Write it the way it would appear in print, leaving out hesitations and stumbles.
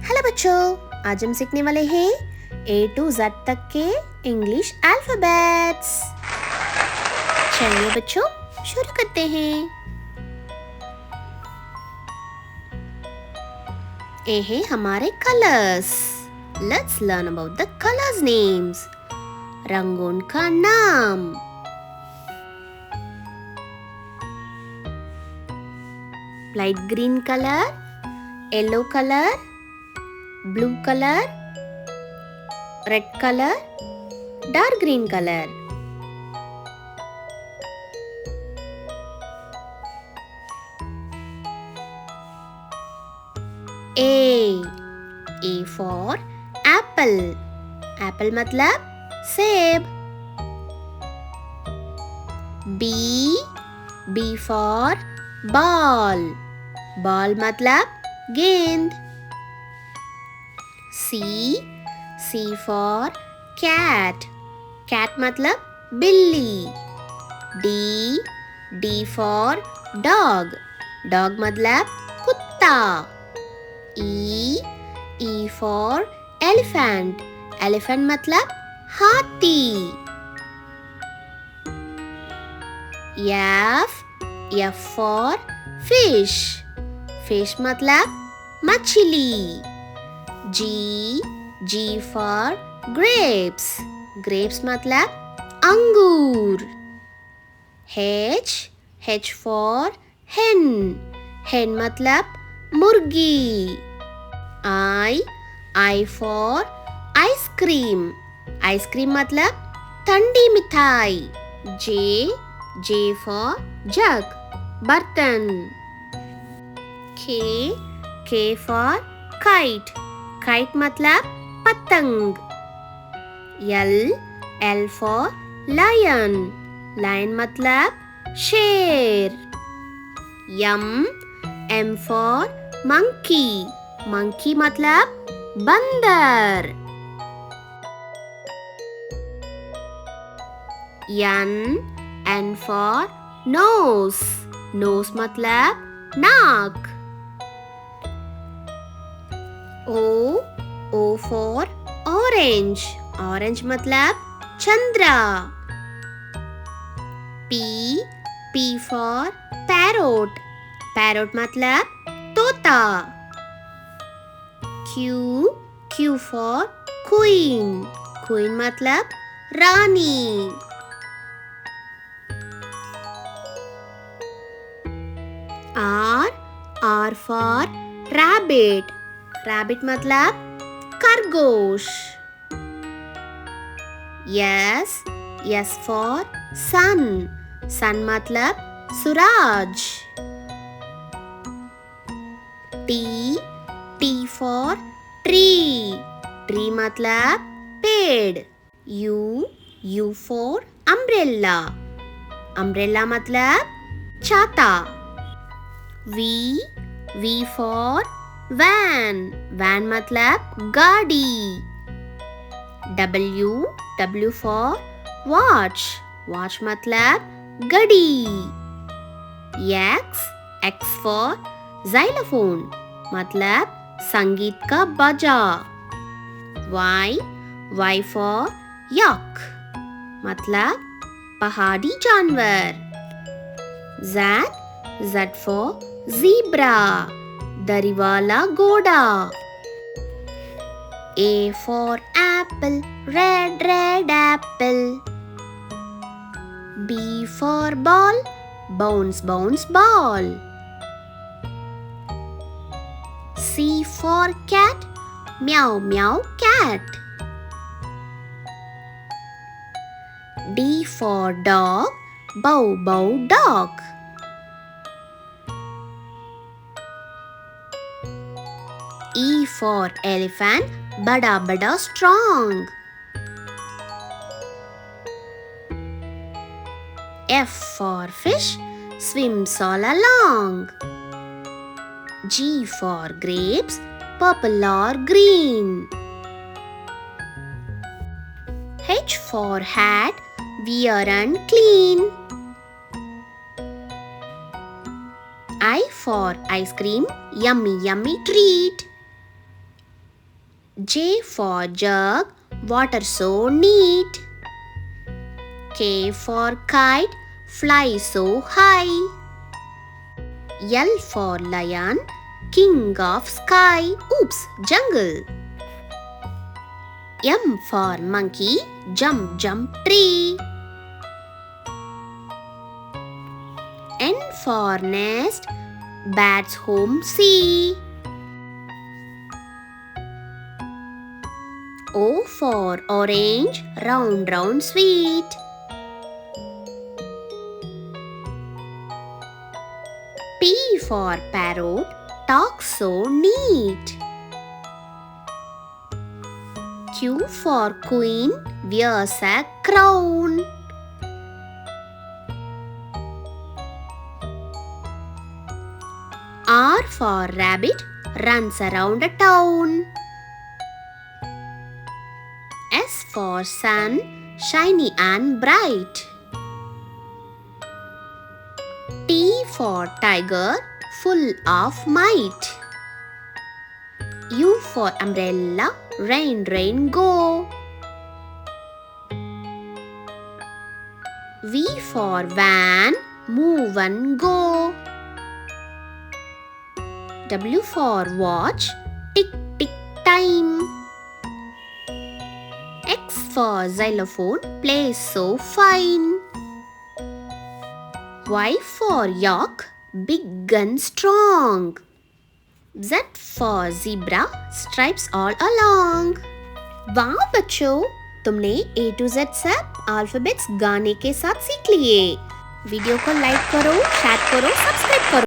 Hello बच्चों, आज हम सीखने वाले हैं A to Z तक के इंग्लिश अल्फाबेट्स। चलिए बच्चों, शुरू करते हैं। ये है हमारे colours. Let's learn about the colours names. रंगों का नाम। Light green colour, yellow colour, blue colour, red colour, dark green colour. A for apple. Apple मतलब सेब। B for ball. Ball मतलब गेंद। C for cat. Cat मतलब बिल्ली। D for dog. Dog मतलब कुत्ता। E for elephant. Elephant मतलब हाथी। F for fish. Fish मतलब मछली। G for grapes. Grapes मतलब अंगूर। H for hen. Hen मतलब मुर्गी। I for ice cream. Ice cream मतलब ठंडी मिठाई। J for jug, बर्तन। K for kite. Kite मतलब पतंग। L for lion. Lion मतलब शेर। M for monkey. Monkey मतलब बंदर। N for nose. Nose मतलब नाक। O for orange. Orange मतलब Chandra. P for parrot. Parrot मतलब तोता। Q for queen. Queen मतलब रानी। R for rabbit. Rabbit मतलब खरगोश। S for sun. Sun मतलब सूरज। T for tree. Tree मतलब पेड़। U for umbrella. Umbrella मतलब छाता। V for van. Van मतलब गाड़ी। W for watch. Watch मतलब घड़ी। X for xylophone मतलब संगीत का बाजा। Y for yak मतलब पहाड़ी जानवर। Z for zebra, दरी वाला घोड़ा। A for apple, red apple. B for ball, bounce ball. C for cat, meow cat. D for dog, bow dog. E for elephant, bada strong. F for fish, swims all along. G for grapes, purple or green. H for hat, wear and clean. I for ice cream, yummy treat. J for jug, water so neat. K for kite, fly so high. L for lion, king of sky. Oops, jungle. M for monkey, jump, jump tree. N for nest, bat's home sea. O for orange, round, round, sweet. P for parrot, talk so neat. Q for queen, wears a crown. R for rabbit, runs around a town. S for sun, shiny and bright. T for tiger, full of might. U for umbrella, rain, rain, go. V for van, move and go. W for watch, tick, tick, time. X for xylophone, plays so fine. Y for yak, big and strong. Z for zebra, stripes all along. वाह बच्चों, तुमने A to Z से alphabets गाने के साथ सीख लिए। Video को लाइक करो, शेयर करो, सब्सक्राइब करो।